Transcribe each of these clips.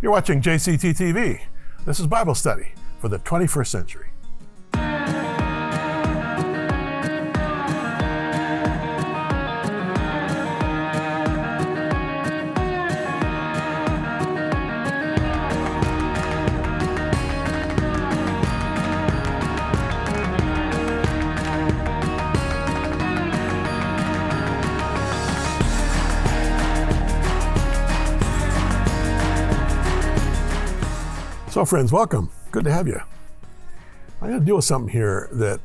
You're watching JCT TV. This is Bible study for the 21st century. So friends, welcome. Good to have you. I'm going to deal with something here that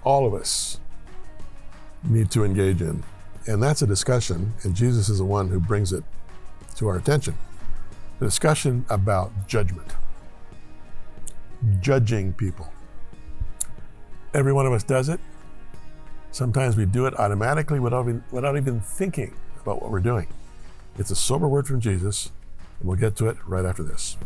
all of us need to engage in, and that's a discussion, and Jesus is the one who brings it to our attention. The discussion about judgment. Judging people. Every one of us does it. Sometimes we do it automatically without even thinking about what we're doing. It's a sober word from Jesus, and we'll get to it right after this.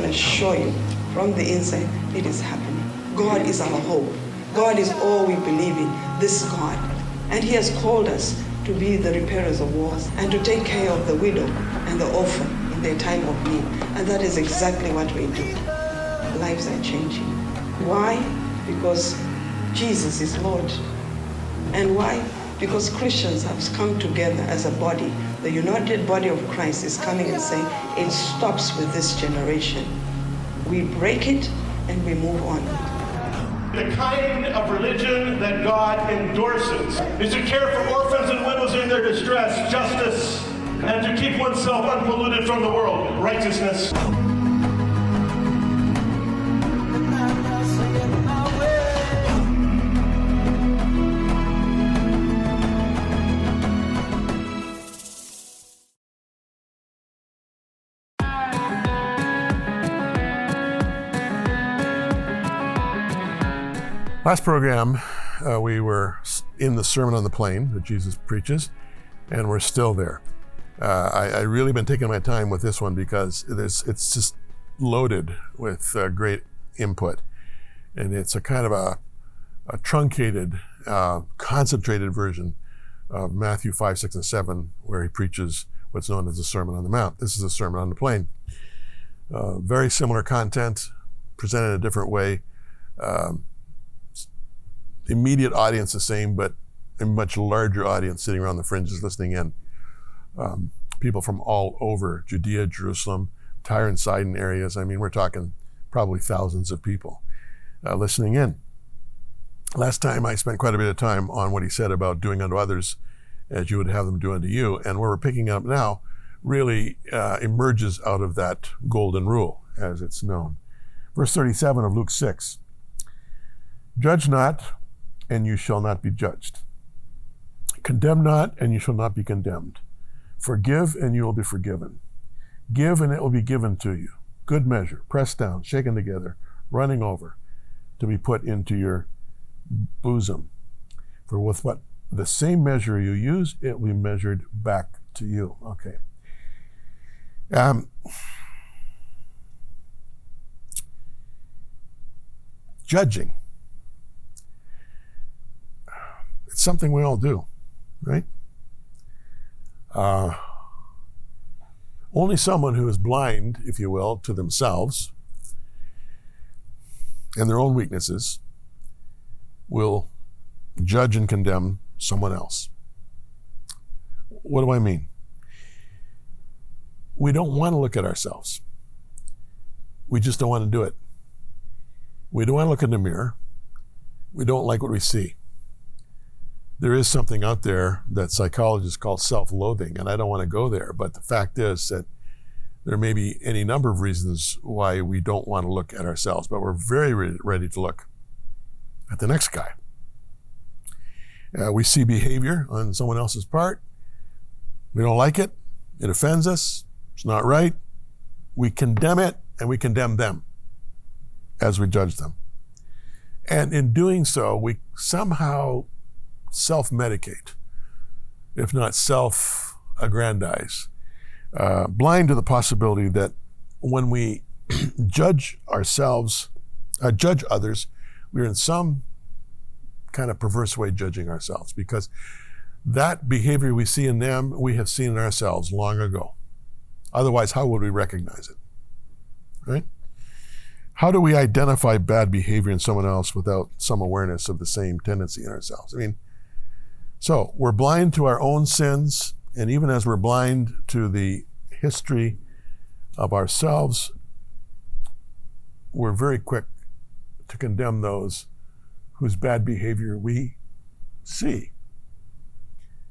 Assure you, from the inside, it is happening. God is our hope. God is all we believe in, this God. And He has called us to be the repairers of wars and to take care of the widow and the orphan in their time of need. And that is exactly what we do. Lives are changing. Why? Because Jesus is Lord. And why? Because Christians have come together as a body. The united body of Christ is coming and saying, it stops with this generation. We break it and we move on. The kind of religion that God endorses is to care for orphans and widows in their distress, justice, and to keep oneself unpolluted from the world, righteousness. Last program, we were in the Sermon on the Plain that Jesus preaches, and we're still there. I really been taking my time with this one because it's just loaded with great input, and it's a kind of a truncated, concentrated version of Matthew 5, 6, and 7, where he preaches what's known as the Sermon on the Mount. This is the Sermon on the Plain. Very similar content, presented in a different way. Immediate audience the same, but a much larger audience sitting around the fringes listening in. People from all over Judea, Jerusalem, Tyre and Sidon areas. I mean, we're talking probably thousands of people listening in. Last time I spent quite a bit of time on what he said about doing unto others as you would have them do unto you. And where we're picking up now really emerges out of that golden rule, as it's known. Verse 37 of Luke 6. Judge not, and you shall not be judged. Condemn not, and you shall not be condemned. Forgive, and you will be forgiven. Give, and it will be given to you. Good measure, pressed down, shaken together, running over, to be put into your bosom. For with what the same measure you use, it will be measured back to you. Okay. Judging. It's something we all do, right? Only someone who is blind, if you will, to themselves and their own weaknesses will judge and condemn someone else. What do I mean? We don't want to look at ourselves. We just don't want to do it. We don't want to look in the mirror. We don't like what we see. there is something out there that psychologists call self-loathing, and I don't want to go there, but the fact is that there may be any number of reasons why we don't want to look at ourselves, but we're very ready to look at the next guy. We see behavior on someone else's part. We don't like it. It offends us. It's not right. We condemn it, and we condemn them as we judge them. And in doing so, we somehow self-medicate, if not self-aggrandize, blind to the possibility that when we judge ourselves, judge others, we're in some kind of perverse way judging ourselves, because that behavior we see in them, we have seen in ourselves long ago. Otherwise, how would we recognize it, right? How do we identify bad behavior in someone else without some awareness of the same tendency in ourselves? I mean, so we're blind to our own sins, and even as we're blind to the history of ourselves, we're very quick to condemn those whose bad behavior we see.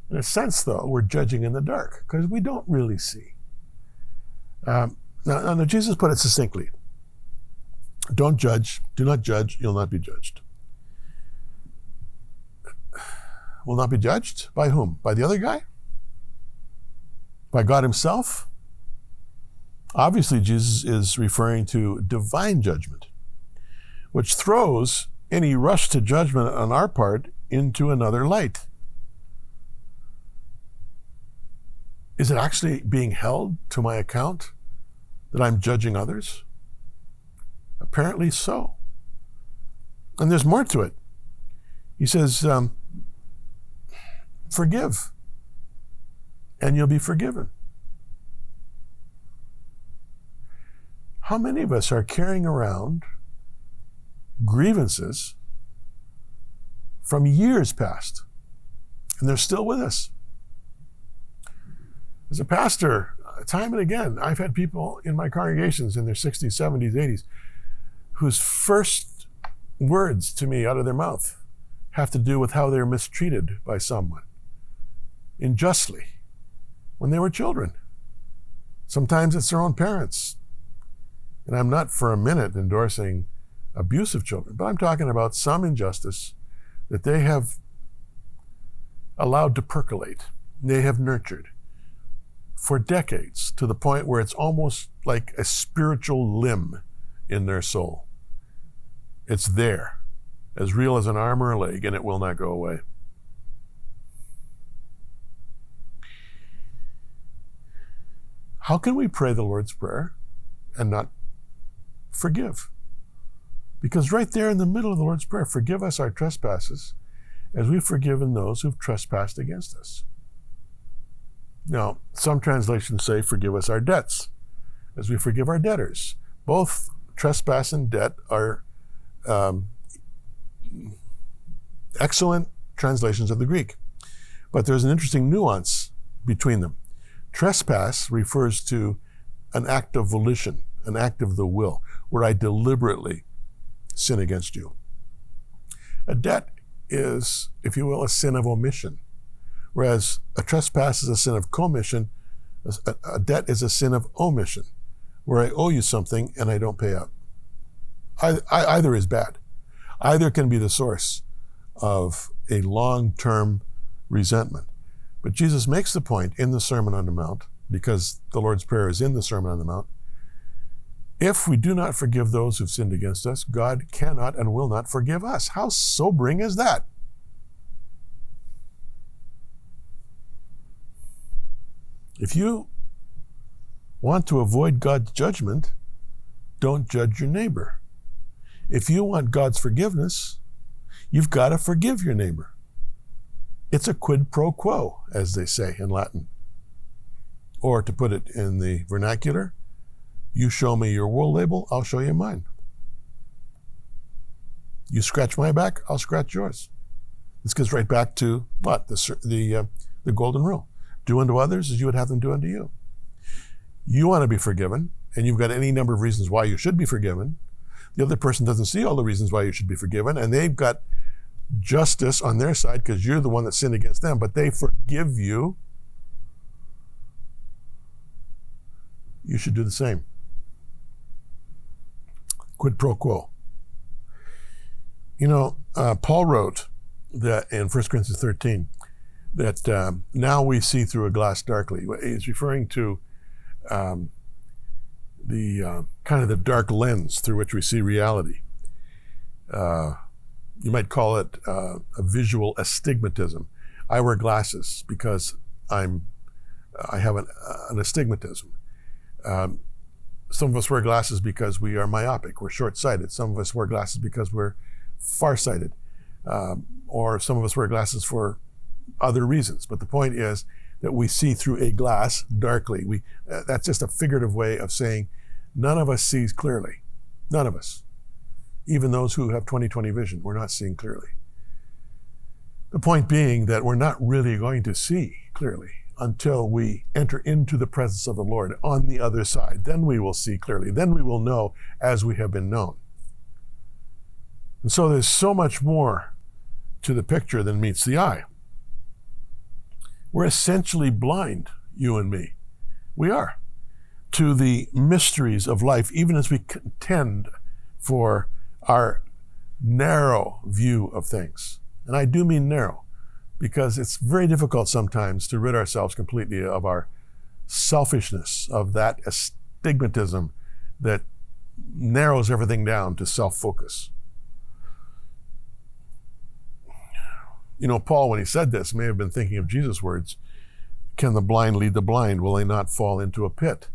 In a sense, though, we're judging in the dark because we don't really see. Now, Jesus put it succinctly. Don't judge. Do not judge. You'll not be judged. Will not be judged? By whom? By the other guy? By God himself? Obviously, Jesus is referring to divine judgment, which throws any rush to judgment on our part into another light. Is it actually being held to my account that I'm judging others? Apparently so. And there's more to it. He says, forgive, and you'll be forgiven. How many of us are carrying around grievances from years past, and they're still with us? As a pastor, time and again, I've had people in my congregations in their 60s, 70s, 80s, whose first words to me out of their mouth have to do with how they're mistreated by someone unjustly when they were children. Sometimes it's their own parents. And I'm not for a minute endorsing abuse of children, but I'm talking about some injustice that they have allowed to percolate, they have nurtured for decades, to the point where it's almost like a spiritual limb in their soul. It's there, as real as an arm or a leg, and it will not go away. How can we pray the Lord's Prayer and not forgive? Because right there in the middle of the Lord's Prayer, forgive us our trespasses as we've forgiven those who've trespassed against us. Now, some translations say, forgive us our debts as we forgive our debtors. Both trespass and debt are excellent translations of the Greek. But there's an interesting nuance between them. Trespass refers to an act of volition, an act of the will, where I deliberately sin against you. A debt is, if you will, a sin of omission, whereas a trespass is a sin of commission. A debt is a sin of omission, where I owe you something and I don't pay out. Either is bad. Either can be the source of a long-term resentment. But Jesus makes the point in the Sermon on the Mount, because the Lord's Prayer is in the Sermon on the Mount, if we do not forgive those who've sinned against us, God cannot and will not forgive us. How sobering is that? If you want to avoid God's judgment, don't judge your neighbor. If you want God's forgiveness, you've got to forgive your neighbor. It's a quid pro quo, as they say in Latin. Or to put it in the vernacular, you show me your wool label, I'll show you mine. You scratch my back, I'll scratch yours. This goes right back to what? The golden rule. Do unto others as you would have them do unto you. You want to be forgiven, and you've got any number of reasons why you should be forgiven. The other person doesn't see all the reasons why you should be forgiven, and they've got justice on their side because you're the one that sinned against them, but they forgive you, you should do the same. Quid pro quo. You know, Paul wrote that in 1 Corinthians 13 that now we see through a glass darkly. He's referring to the kind of the dark lens through which we see reality. You might call it a visual astigmatism. I wear glasses because I have an astigmatism. Some of us wear glasses because we are myopic, we're short-sighted. Some of us wear glasses because we're farsighted, or some of us wear glasses for other reasons. But the point is that we see through a glass darkly. That's just a figurative way of saying none of us sees clearly. None of us. Even those who have 20/20 vision, we're not seeing clearly. The point being that we're not really going to see clearly until we enter into the presence of the Lord on the other side. Then we will see clearly. Then we will know as we have been known. And so there's so much more to the picture than meets the eye. We're essentially blind, you and me. We are, to the mysteries of life, even as we contend for our narrow view of things. And I do mean narrow, because it's very difficult sometimes to rid ourselves completely of our selfishness, of that astigmatism that narrows everything down to self-focus. You know, Paul, when he said this, may have been thinking of Jesus' words, can the blind lead the blind? Will they not fall into a pit?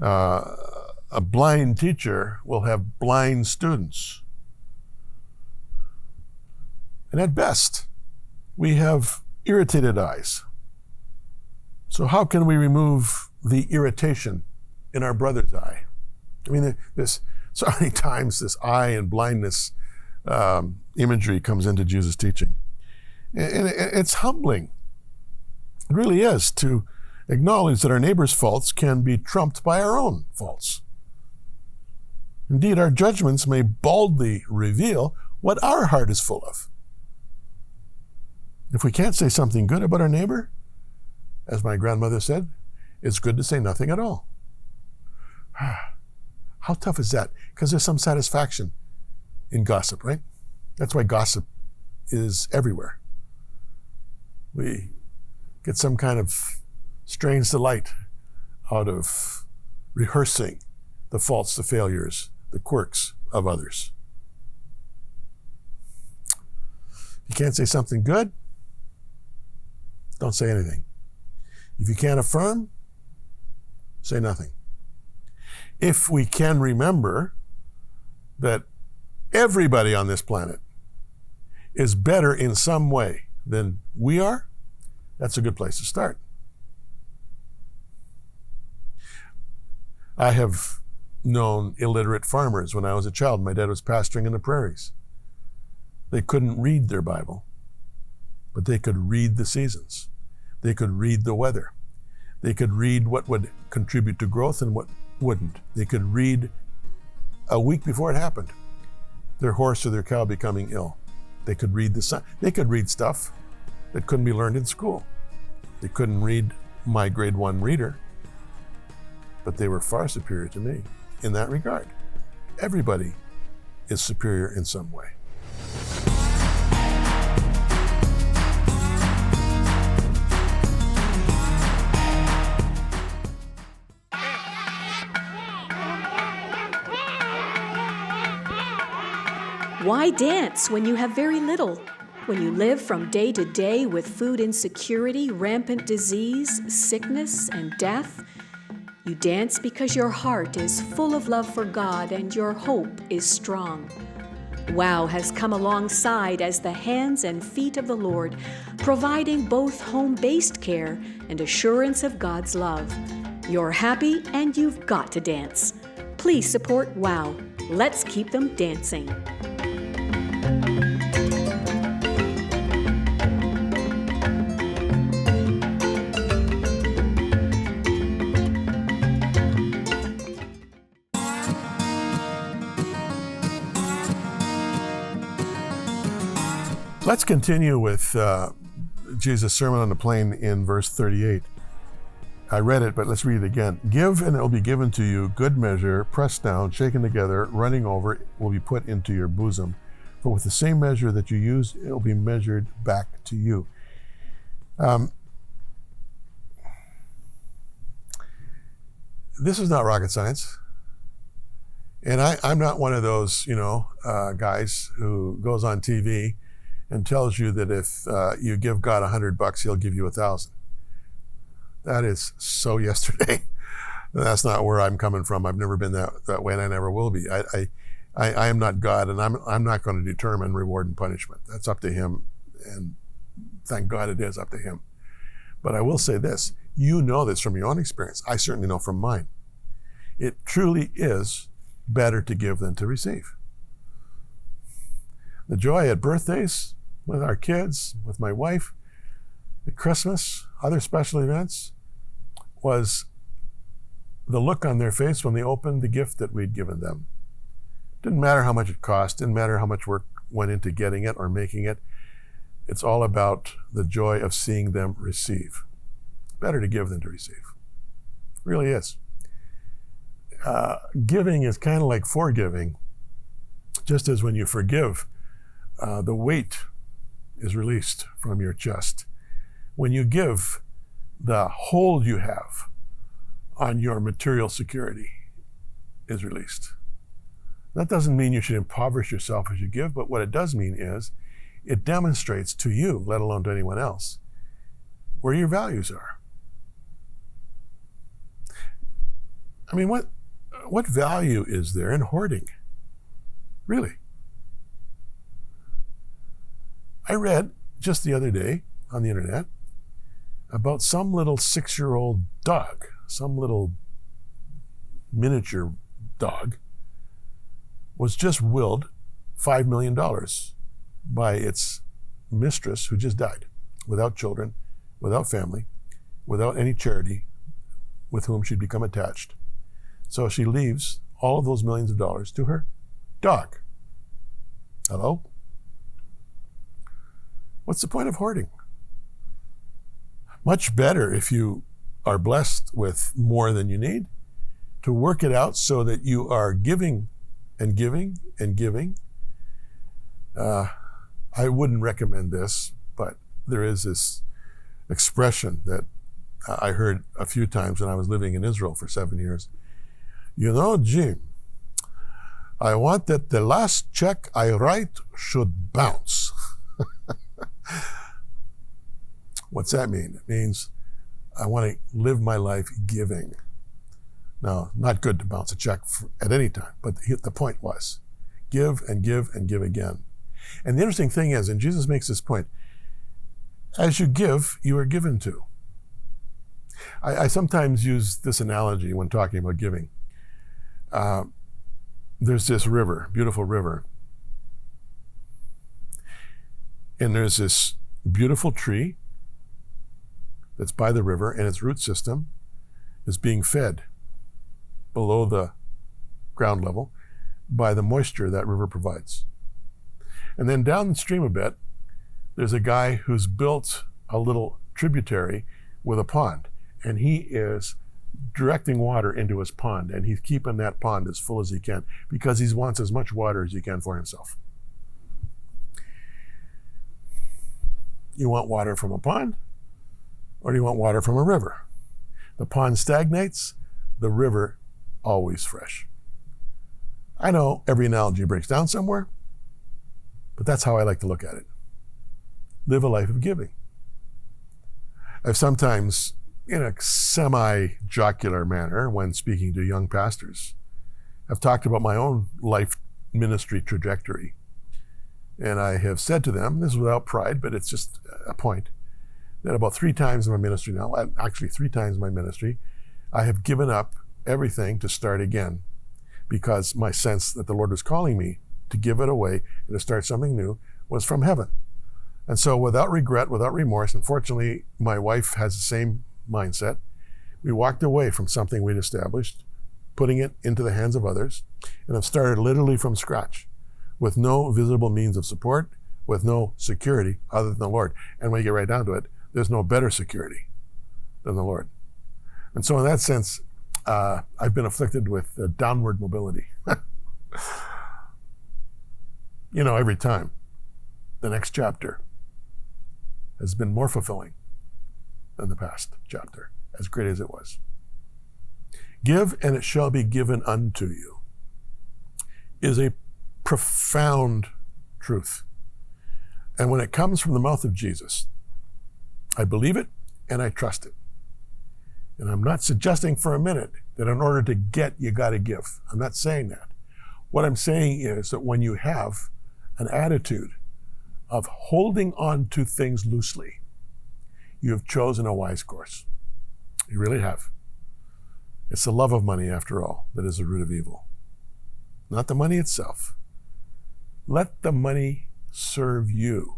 A blind teacher will have blind students. And at best, we have irritated eyes. So how can we remove the irritation in our brother's eye? I mean, there's so many times this eye and blindness imagery comes into Jesus' teaching. And it's humbling. It really is, to acknowledge that our neighbor's faults can be trumped by our own faults. Indeed, our judgments may baldly reveal what our heart is full of. If we can't say something good about our neighbor, as my grandmother said, it's good to say nothing at all. How tough is that? Because there's some satisfaction in gossip, right? That's why gossip is everywhere. We get some kind of strange delight out of rehearsing the faults, the failures, the quirks of others. If you can't say something good, don't say anything. If you can't affirm, say nothing. If we can remember that everybody on this planet is better in some way than we are, that's a good place to start. I have known illiterate farmers when I was a child. My dad was pastoring in the prairies. They couldn't read their Bible, but they could read the seasons. They could read the weather. They could read what would contribute to growth and what wouldn't. They could read a week before it happened, their horse or their cow becoming ill. They could read the sun. They could read stuff that couldn't be learned in school. They couldn't read my grade 1 reader, but they were far superior to me in that regard. Everybody is superior in some way. Why dance when you have very little? When you live from day to day with food insecurity, rampant disease, sickness, and death? You dance because your heart is full of love for God and your hope is strong. WOW has come alongside as the hands and feet of the Lord, providing both home-based care and assurance of God's love. You're happy and you've got to dance. Please support WOW. Let's keep them dancing. Let's continue with Jesus' Sermon on the Plain in verse 38. I read it, but let's read it again. Give and it will be given to you, good measure, pressed down, shaken together, running over, will be put into your bosom. For with the same measure that you use, it will be measured back to you. This is not rocket science. And I'm not one of those, guys who goes on TV and tells you that if you give God $100, he'll give you 1,000. That is so yesterday. That's not where I'm coming from. I've never been that way, and I never will be. I am not God, and I'm not going to determine reward and punishment. That's up to him, and thank God it is up to him. But I will say this, you know this from your own experience. I certainly know from mine. It truly is better to give than to receive. The joy at birthdays, with our kids, with my wife, at Christmas, other special events, was the look on their face when they opened the gift that we'd given them. Didn't matter how much it cost, didn't matter how much work went into getting it or making it. It's all about the joy of seeing them receive. Better to give than to receive. It really is. Giving is kind of like forgiving. Just as when you forgive, the weight is released from your chest. When you give, the hold you have on your material security is released. That doesn't mean you should impoverish yourself as you give, but what it does mean is it demonstrates to you, let alone to anyone else, where your values are. I mean, what value is there in hoarding? Really? I read just the other day on the internet about some little 6-year-old dog, some little miniature dog, was just willed $5 million by its mistress who just died, without children, without family, without any charity with whom she'd become attached. So she leaves all of those millions of dollars to her dog. Hello? What's the point of hoarding? Much better, if you are blessed with more than you need, to work it out so that you are giving and giving and giving. I wouldn't recommend this, but there is this expression that I heard a few times when I was living in Israel for 7 years. You know, Jim, I want that the last check I write should bounce. What's that mean? It means I want to live my life giving. Now, not good to bounce a check at any time, but the point was, give and give and give again. And the interesting thing is, and Jesus makes this point, as you give, you are given to. I sometimes use this analogy when talking about giving. There's this river, beautiful river, and there's this beautiful tree that's by the river, and its root system is being fed below the ground level by the moisture that river provides. And then downstream a bit, there's a guy who's built a little tributary with a pond, and he is directing water into his pond, and he's keeping that pond as full as he can because he wants as much water as he can for himself. You want water from a pond, or do you want water from a river? The pond stagnates, the river always fresh. I know every analogy breaks down somewhere, but that's how I like to look at it. Live a life of giving. I've sometimes, in a semi-jocular manner, when speaking to young pastors, I've talked about my own life ministry trajectory. And I have said to them, this is without pride, but it's just a point, that about 3 times in my ministry now, actually 3 times in my ministry, I have given up everything to start again because my sense that the Lord was calling me to give it away and to start something new was from heaven. And so without regret, without remorse, unfortunately, my wife has the same mindset. We walked away from something we'd established, putting it into the hands of others, and have started literally from scratch with no visible means of support, with no security other than the Lord. And when you get right down to it, there's no better security than the Lord. And so in that sense, I've been afflicted with downward mobility. Every time the next chapter has been more fulfilling than the past chapter, as great as it was. Give and it shall be given unto you is a profound truth. And when it comes from the mouth of Jesus, I believe it and I trust it. And I'm not suggesting for a minute that in order to get, you got to give. I'm not saying that. What I'm saying is that when you have an attitude of holding on to things loosely, you have chosen a wise course. You really have. It's the love of money, after all, that is the root of evil. Not the money itself. Let the money serve you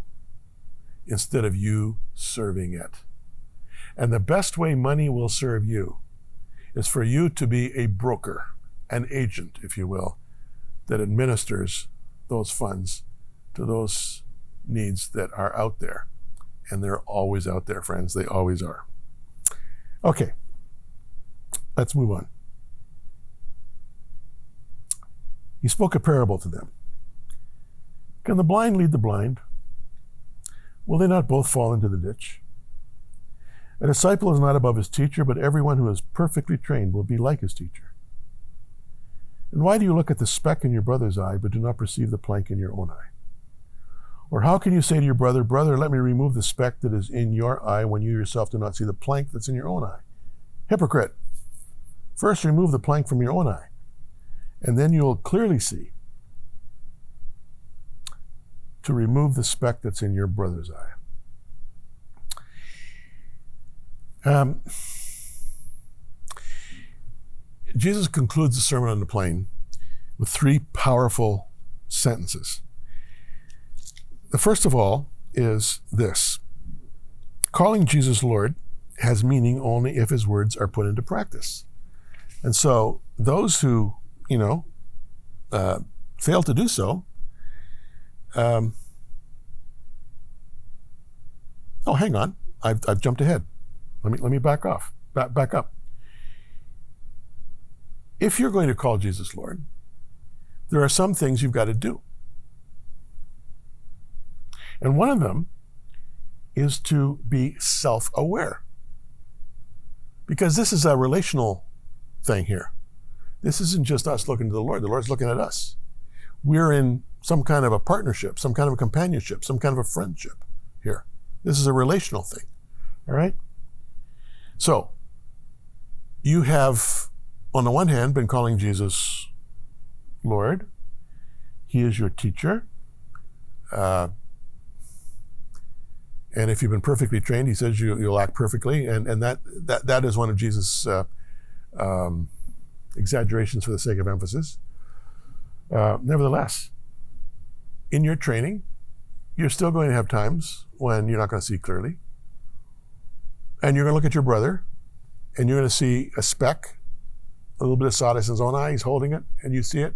instead of you serving it. And the best way money will serve you is for you to be a broker, an agent, if you will, that administers those funds to those needs that are out there. And they're always out there, friends. They always are. Okay, let's move on. He spoke a parable to them. Can the blind lead the blind? Will they not both fall into the ditch? A disciple is not above his teacher, but everyone who is perfectly trained will be like his teacher. And why do you look at the speck in your brother's eye, but do not perceive the plank in your own eye? Or how can you say to your brother, brother, let me remove the speck that is in your eye when you yourself do not see the plank that's in your own eye? Hypocrite! First remove the plank from your own eye, and then you'll clearly see to remove the speck that's in your brother's eye. Jesus concludes the Sermon on the Plain with three powerful sentences. The first of all is this: calling Jesus Lord has meaning only if his words are put into practice. And so those who, fail to do so, hang on, I've jumped ahead. Let me back off. Back up. If you're going to call Jesus Lord, there are some things you've got to do. And one of them is to be self-aware. Because this is a relational thing here. This isn't just us looking to the Lord. The Lord's looking at us. We're in some kind of a partnership, some kind of a companionship, some kind of a friendship here. This is a relational thing. All right? So, you have, on the one hand, been calling Jesus Lord. He is your teacher. And if you've been perfectly trained, he says you'll act perfectly. And that is one of Jesus' exaggerations for the sake of emphasis. Nevertheless, in your training, you're still going to have times when you're not going to see clearly. And you're going to look at your brother, and you're going to see a speck, a little bit of sawdust in his own eye. He's holding it, and you see it,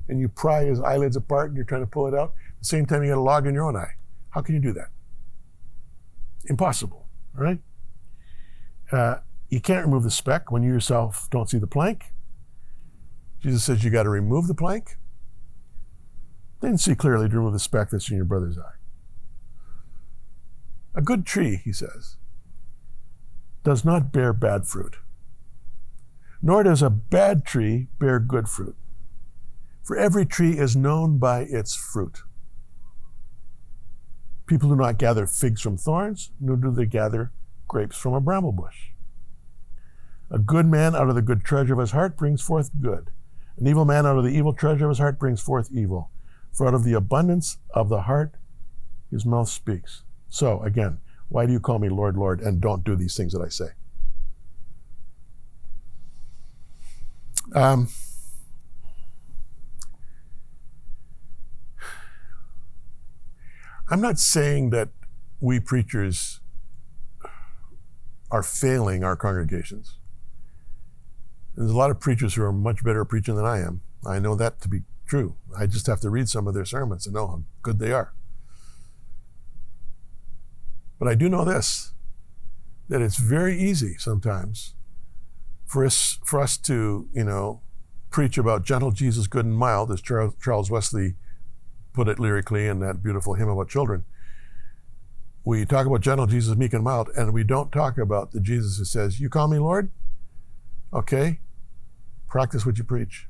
and you pry his eyelids apart, and you're trying to pull it out. At the same time, you got a log in your own eye. How can you do that? Impossible, all right? You can't remove the speck when you yourself don't see the plank. Jesus says you got to remove the plank, then see clearly to remove the speck that's in your brother's eye. A good tree, he says, does not bear bad fruit, nor does a bad tree bear good fruit. For every tree is known by its fruit. People do not gather figs from thorns, nor do they gather grapes from a bramble bush. A good man out of the good treasure of his heart brings forth good. An evil man out of the evil treasure of his heart brings forth evil. For out of the abundance of the heart, his mouth speaks. So, again, why do you call me Lord, Lord, and don't do these things that I say? I'm not saying that we preachers are failing our congregations. There's a lot of preachers who are much better at preaching than I am. I know that to be true. I just have to read some of their sermons to know how good they are. But I do know this, that it's very easy sometimes for us to, preach about gentle Jesus, good and mild, as Charles Wesley put it lyrically in that beautiful hymn about children. We talk about gentle Jesus, meek and mild, and we don't talk about the Jesus who says, you call me Lord? Okay, practice what you preach.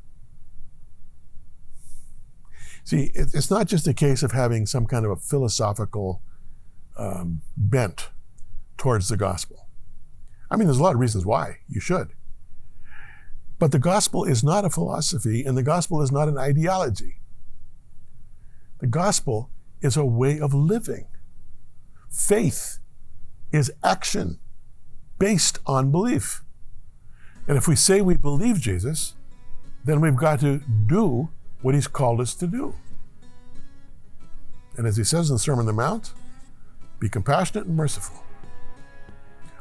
See, it's not just a case of having some kind of a philosophical bent towards the gospel. I mean, there's a lot of reasons why you should. But the gospel is not a philosophy, and the gospel is not an ideology. The gospel is a way of living. Faith is action based on belief. And if we say we believe Jesus, then we've got to do what he's called us to do. And as he says in the Sermon on the Mount, be compassionate and merciful.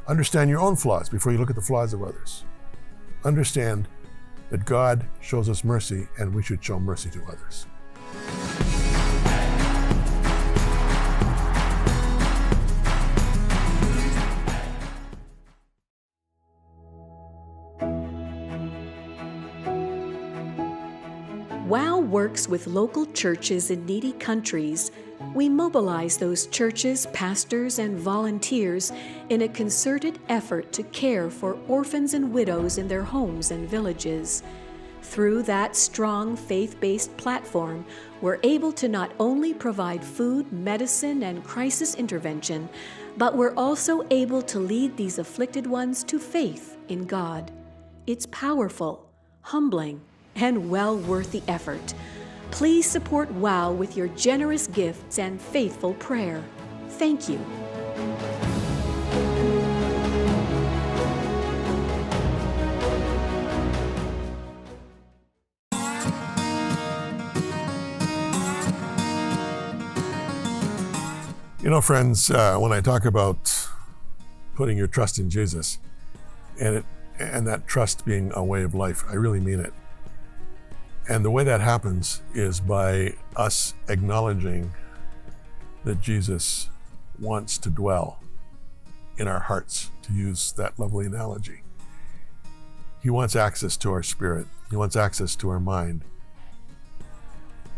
Understand your own flaws before you look at the flaws of others. Understand that God shows us mercy and we should show mercy to others. WOW works with local churches in needy countries. We mobilize those churches, pastors, and volunteers in a concerted effort to care for orphans and widows in their homes and villages. Through that strong faith-based platform, we're able to not only provide food, medicine, and crisis intervention, but we're also able to lead these afflicted ones to faith in God. It's powerful, humbling, and well worth the effort. Please support WOW with your generous gifts and faithful prayer. Thank you. Friends, when I talk about putting your trust in Jesus and that trust being a way of life, I really mean it. And the way that happens is by us acknowledging that Jesus wants to dwell in our hearts, to use that lovely analogy. He wants access to our spirit. He wants access to our mind.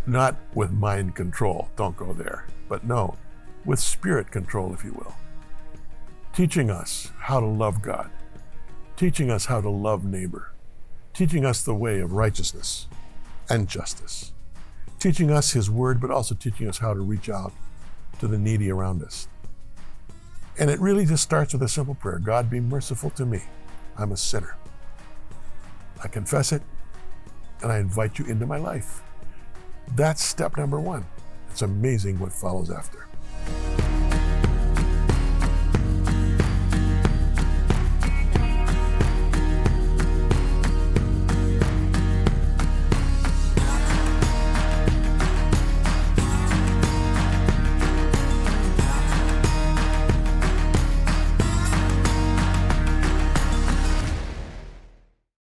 Not with mind control, don't go there, but no, with spirit control, if you will. Teaching us how to love God, teaching us how to love neighbor, teaching us the way of righteousness and justice, teaching us his word, but also teaching us how to reach out to the needy around us. And it really just starts with a simple prayer. God, be merciful to me. I'm a sinner. I confess it, and I invite you into my life. That's step number one. It's amazing what follows after.